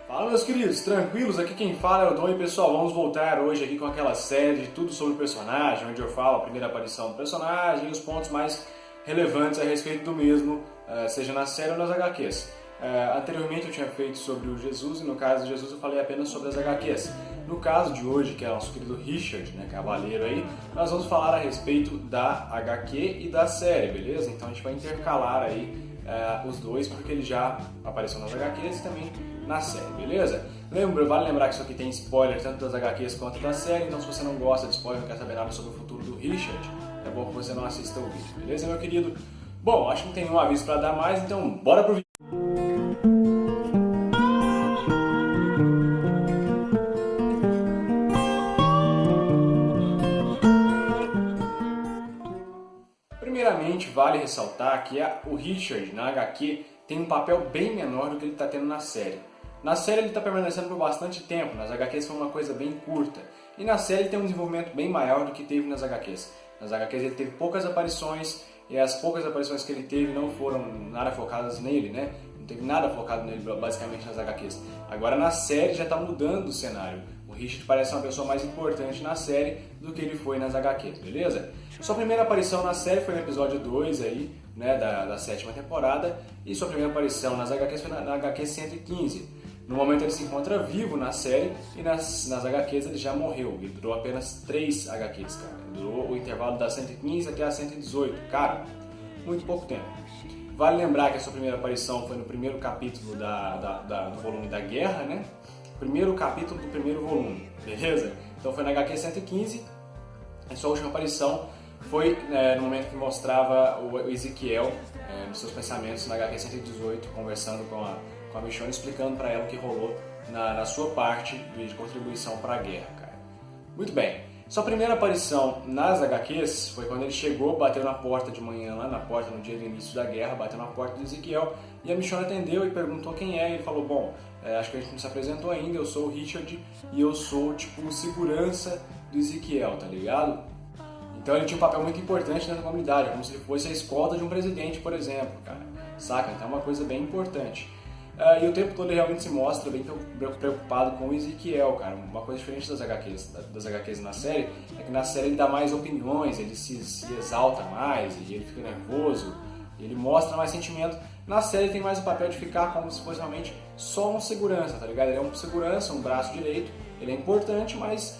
Fala, meus queridos, tranquilos? Aqui quem fala é o Dom e pessoal, vamos voltar hoje aqui com aquela série de tudo sobre o personagem, onde eu falo a primeira aparição do personagem e os pontos mais relevantes a respeito do mesmo, seja na série ou nas HQs. Anteriormente eu tinha feito sobre o Jesus e no caso de Jesus eu falei apenas sobre as HQs. No caso de hoje, que é o nosso querido Richard, né, cavaleiro aí, nós vamos falar a respeito da HQ e da série, beleza? Então a gente vai intercalar aí os dois, porque ele já apareceu nas HQs e também na série, beleza? Vale lembrar que isso aqui tem spoiler tanto das HQs quanto da série, então se você não gosta de spoiler, não quer saber nada sobre o futuro do Richard, é bom que você não assista o vídeo, beleza, meu querido? Bom, acho que não tem nenhum aviso para dar mais, então bora pro vídeo! Primeiramente, vale ressaltar que o Richard na HQ tem um papel bem menor do que ele está tendo na série. Na série ele está permanecendo por bastante tempo, nas HQs foi uma coisa bem curta. E na série ele tem um desenvolvimento bem maior do que teve nas HQs. Nas HQs ele teve poucas aparições, e as poucas aparições que ele teve não foram nada focadas nele, né? Não teve nada focado nele basicamente nas HQs. Agora na série já está mudando o cenário. O Richard parece uma pessoa mais importante na série do que ele foi nas HQs, beleza? Sua primeira aparição na série foi no episódio 2 aí, né, da 7ª temporada, e sua primeira aparição nas HQs foi na HQ 115. No momento ele se encontra vivo na série e nas HQs ele já morreu. Ele durou apenas 3 HQs, cara. Durou o intervalo da 115 até a 118. Cara, muito pouco tempo. Vale lembrar que a sua primeira aparição foi no primeiro capítulo do volume da Guerra, né? Primeiro capítulo do primeiro volume, beleza? Então foi na HQ 115. A sua última aparição foi no momento que mostrava o Ezequiel nos seus pensamentos na HQ 118, conversando com a Michonne, explicando para ela o que rolou na sua parte de contribuição para a guerra, cara. Muito bem. Sua primeira aparição nas HQs foi quando ele chegou, bateu na porta de manhã, lá na porta no dia do início da guerra, bateu na porta do Ezequiel, e a Michonne atendeu e perguntou quem é, e ele falou, bom, acho que a gente não se apresentou ainda, eu sou o Richard e eu sou, tipo, o segurança do Ezequiel, tá ligado? Então ele tinha um papel muito importante nessa comunidade, como se ele fosse a escolta de um presidente, por exemplo, cara, saca? Então é uma coisa bem importante. E o tempo todo ele realmente se mostra bem preocupado com o Ezequiel, cara. Uma coisa diferente das HQs na série é que na série ele dá mais opiniões, ele se exalta mais, e ele fica nervoso, ele mostra mais sentimento. Na série ele tem mais o papel de ficar como se fosse realmente só um segurança, tá ligado? Ele é um segurança, um braço direito, ele é importante, mas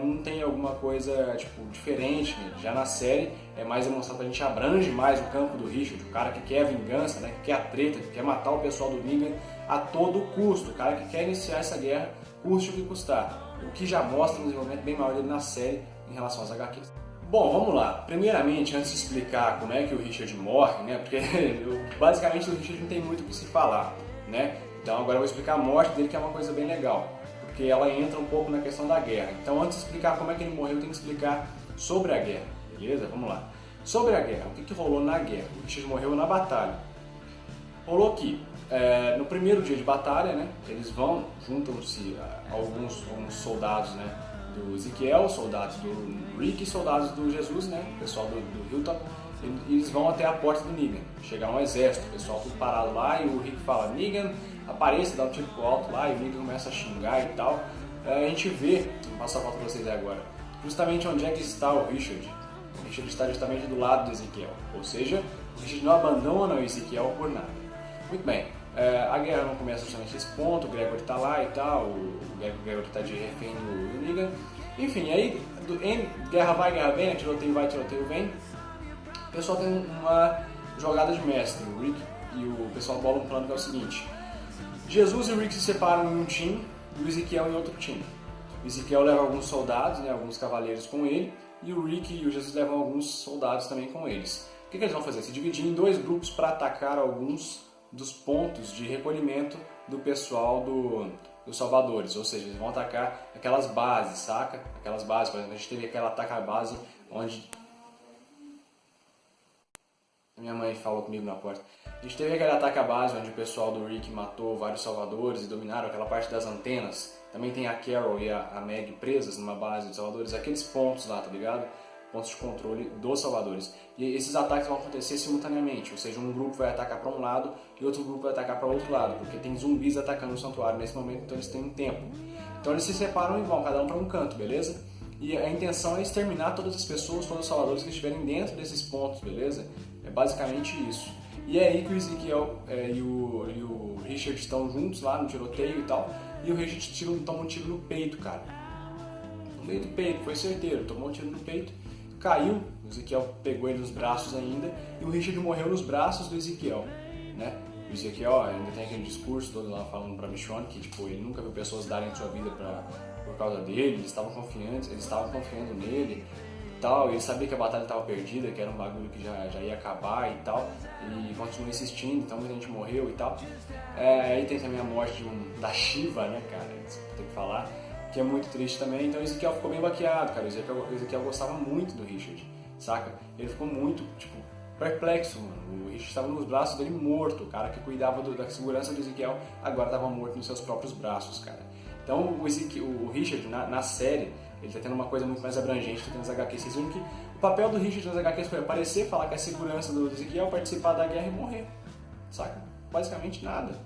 não tem alguma coisa tipo, diferente, né? Já na série é mais demonstrado que a gente abrange mais o campo do Richard, o cara que quer a vingança, né? Que quer a treta, que quer matar o pessoal do Negan a todo custo, o cara que quer iniciar essa guerra, custe o que custar, o que já mostra um desenvolvimento bem maior dele na série em relação às HQs. Bom, vamos lá. Primeiramente, antes de explicar como é que o Richard morre, né? Porque basicamente o Richard não tem muito o que se falar, né? Então agora eu vou explicar a morte dele, que é uma coisa bem legal, porque ela entra um pouco na questão da guerra. Então antes de explicar como é que ele morreu, eu tenho que explicar sobre a guerra, beleza? Vamos lá. Sobre a guerra, o que rolou na guerra? O Richard morreu na batalha. Rolou que, no primeiro dia de batalha, né, eles juntam-se alguns soldados, né, do Ezequiel, soldados do Rick e soldados do Jesus, né, o pessoal do Hilltop, e eles vão até a porta do Negan. Chega um exército, o pessoal tudo parado lá, e o Rick fala, Negan, apareça, dá um tiro pro alto lá, e o Negan começa a xingar e tal. A gente vê, vou passar a foto pra vocês agora, justamente onde é que está o Richard. O Richard está justamente do lado do Ezequiel, ou seja, o Richard não abandona o Ezequiel por nada. Muito bem, a guerra não começa justamente nesse ponto, o Gregory está lá e tal, o Gregory está de refém do Negan. Enfim, aí guerra vai, guerra vem, tiroteio vai, tiroteio vem. O pessoal tem uma jogada de mestre, o Rick e o pessoal bola um plano que é o seguinte: Jesus e o Rick se separam em um time e o Ezequiel em outro time. O Ezequiel leva alguns soldados, né, alguns cavaleiros com ele, e o Rick e o Jesus levam alguns soldados também com eles. O que eles vão fazer? Se dividir em 2 grupos para atacar alguns dos pontos de recolhimento do pessoal dos salvadores, ou seja, eles vão atacar aquelas bases, saca? Aquelas bases, por exemplo, a gente teve aquele ataque à base onde minha mãe falou comigo na porta. A gente teve aquele ataque à base onde o pessoal do Rick matou vários salvadores e dominaram aquela parte das antenas. Também tem a Carol e a Meg presas numa base de salvadores, aqueles pontos lá, tá ligado? pontos de controle dos salvadores. E esses ataques vão acontecer simultaneamente, ou seja, um grupo vai atacar para um lado e outro grupo vai atacar para o outro lado, porque tem zumbis atacando o santuário nesse momento, então eles têm um tempo. Então eles se separam e vão, cada um para um canto, beleza? E a intenção é exterminar todas as pessoas, todos os salvadores que estiverem dentro desses pontos, beleza? É basicamente isso. E é aí que o Ezequiel e o Richard estão juntos lá no tiroteio e tal, e o Richard toma um tiro no peito, cara. No meio do peito, foi certeiro, tomou um tiro no peito, caiu, o Ezequiel pegou ele nos braços ainda, e o Richard morreu nos braços do Ezequiel, né? O Ezequiel ainda tem aquele discurso todo lá falando pra Michonne que tipo, ele nunca viu pessoas darem sua vida por causa dele, eles estavam confiando nele e tal, ele sabia que a batalha estava perdida, que era um bagulho que já ia acabar e tal, e continuou insistindo, então muita gente morreu e tal. Aí tem também a morte da Shiva, né, cara, tem que falar, que é muito triste também, então o Ezequiel ficou bem baqueado, cara, o Ezequiel gostava muito do Richard, saca? Ele ficou muito, tipo, perplexo, mano. O Richard estava nos braços dele morto, o cara que cuidava da segurança do Ezequiel agora estava morto nos seus próprios braços, cara. Então o Richard, na série, ele tá tendo uma coisa muito mais abrangente do que nas HQs. Vocês viram que o papel do Richard nas HQs foi aparecer, falar que é a segurança do Ezequiel, participar da guerra e morrer, saca? Basicamente nada.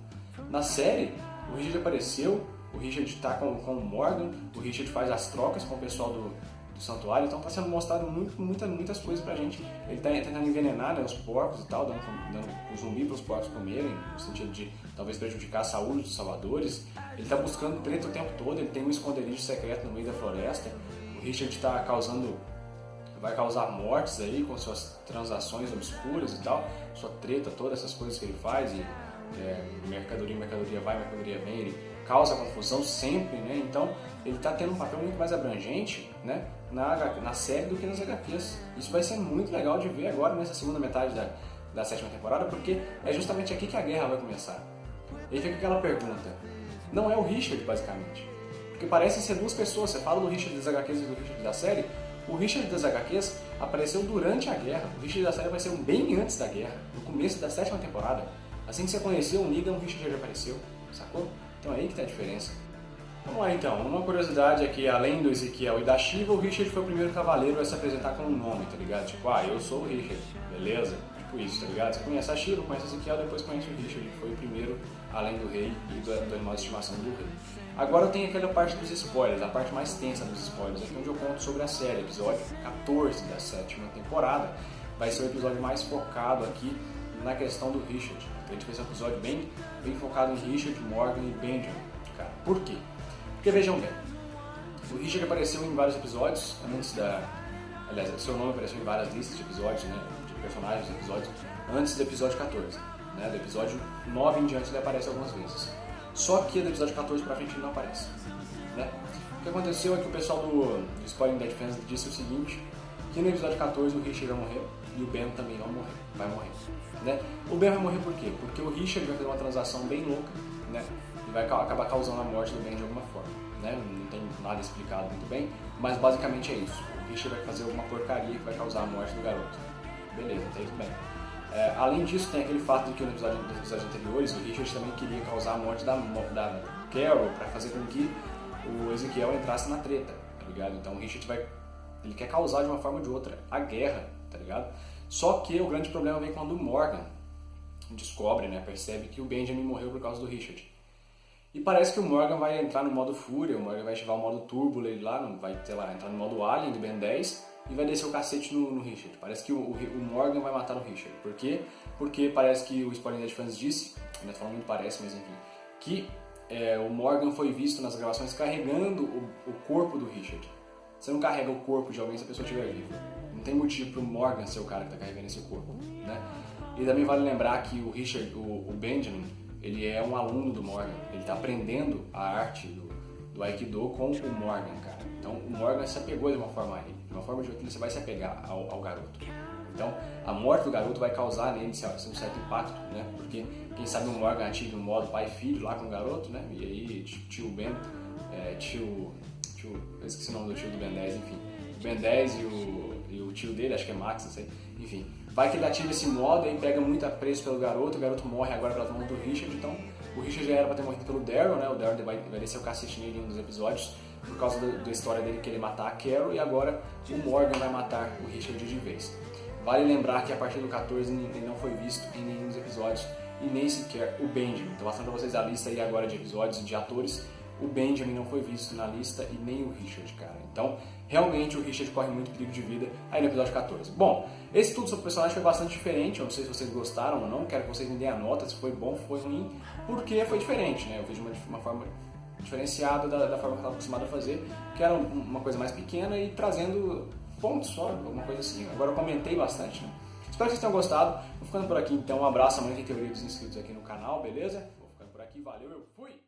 Na série, o Richard apareceu, o Richard tá com o Morgan, o Richard faz as trocas com o pessoal do santuário, então tá sendo mostrado muitas coisas pra gente. Ele tá tentando envenenar, né, os porcos e tal, dando o zumbi pros porcos comerem, no sentido de talvez prejudicar a saúde dos salvadores. Ele tá buscando treta o tempo todo, ele tem um esconderijo secreto no meio da floresta. O Richard vai causar mortes aí com suas transações obscuras e tal, sua treta, todas essas coisas que ele faz, e mercadoria vai, mercadoria vem, ele causa confusão sempre, né? Então ele está tendo um papel muito mais abrangente, né, na série do que nas HQs. Isso vai ser muito legal de ver agora nessa segunda metade da sétima temporada, porque é justamente aqui que a guerra vai começar. E aí fica aquela pergunta, não é o Richard basicamente, porque parecem ser duas pessoas. Você fala do Richard das HQs e do Richard da série, o Richard das HQs apareceu durante a guerra, o Richard da série apareceu bem antes da guerra, no começo da sétima temporada. Assim que você conheceu o Negan, o Richard já apareceu, sacou? Então é aí que tá a diferença. Vamos lá então, uma curiosidade é que além do Ezequiel e da Shiva, o Richard foi o primeiro cavaleiro a se apresentar com um nome, tá ligado? Tipo, eu sou o Richard, beleza? Tipo isso, tá ligado? Você conhece a Shiva, conhece o Ezequiel, depois conhece o Richard, que foi o primeiro, além do rei e do animal de estimação do rei. Agora tem aquela parte dos spoilers, a parte mais tensa dos spoilers, aqui onde eu conto sobre a série, episódio 14 da sétima temporada. Vai ser o episódio mais focado aqui na questão do Richard. A gente fez um episódio bem focado em Richard, Morgan e Benjamin, cara. Por quê? Porque vejam bem, o Richard apareceu em vários episódios, aliás, seu nome apareceu em várias listas de episódios, né, de personagens de episódios, antes do episódio 14, né, do episódio 9 em diante ele aparece algumas vezes. Só que do episódio 14 pra frente ele não aparece, né. O que aconteceu é que o pessoal do Spoiling Dead Fans disse o seguinte, que no episódio 14 o Richard vai morrer e o Ben também vai morrer, né. O Ben vai morrer por quê? Porque o Richard vai fazer uma transação bem louca, né, e vai acabar causando a morte do Ben de alguma forma, né? Não tem nada explicado muito bem, mas basicamente é isso. O Richard vai fazer alguma porcaria que vai causar a morte do garoto. Beleza, tá tudo bem. Além disso, tem aquele fato de que nos episódios anteriores o Richard também queria causar a morte da Carol para fazer com que o Ezequiel entrasse na treta, tá ligado? Então o Richard ele quer causar de uma forma ou de outra a guerra, tá ligado? Só que o grande problema vem quando o Morgan descobre, né, percebe que o Benjamin morreu por causa do Richard. E parece que o Morgan vai entrar no modo fúria, o Morgan vai ativar o modo turbo dele lá, vai, sei lá, entrar no modo alien do Ben 10 e vai descer o cacete no Richard. Parece que o Morgan vai matar o Richard. Por quê? Porque parece que o Spoiling Dead Fans disse, não estou falando muito parece, mas enfim, que o Morgan foi visto nas gravações carregando o corpo do Richard. Você não carrega o corpo de alguém se a pessoa estiver viva. Não tem motivo para o Morgan ser o cara que está carregando esse corpo, né? E também vale lembrar que o Richard, o Benjamin, ele é um aluno do Morgan, ele está aprendendo a arte do Aikido com o Morgan, cara. Então o Morgan se apegou de uma forma a ele, de uma forma ou de outra você vai se apegar ao garoto. Então a morte do garoto vai causar nele um certo impacto, né? Porque quem sabe o Morgan ative um modo pai e filho lá com o garoto, né? E aí tio Ben, eu esqueci o nome do tio do Ben 10, enfim. O Ben 10 e o tio dele, acho que é Max, não sei, enfim. Vai que ele ativa esse modo e pega muito apreço pelo garoto, o garoto morre agora pela mão do Richard, então o Richard já era pra ter morrido pelo Daryl, né? O Daryl vai descer o cacete nele em um dos episódios por causa da história dele querer matar a Carol, e agora o Morgan vai matar o Richard de vez. Vale lembrar que a partir do 14 ele não foi visto em nenhum dos episódios e nem sequer o Benjamin. Estou passando para vocês a lista aí agora de episódios e de atores. O Benjamin não foi visto na lista e nem o Richard, cara. Então, realmente o Richard corre muito perigo de vida aí no episódio 14. Bom, esse tudo sobre o personagem foi bastante diferente. Eu não sei se vocês gostaram ou não. Quero que vocês me deem a nota, se foi bom, se foi ruim, porque foi diferente, né? Eu fiz de uma forma diferenciada da forma que eu estava acostumado a fazer, que era uma coisa mais pequena e trazendo pontos só, alguma coisa assim. Agora eu comentei bastante, né? Espero que vocês tenham gostado. Vou ficando por aqui então. Um abraço, amanhã tem teoria dos inscritos aqui no canal, beleza? Vou ficando por aqui, valeu, eu fui!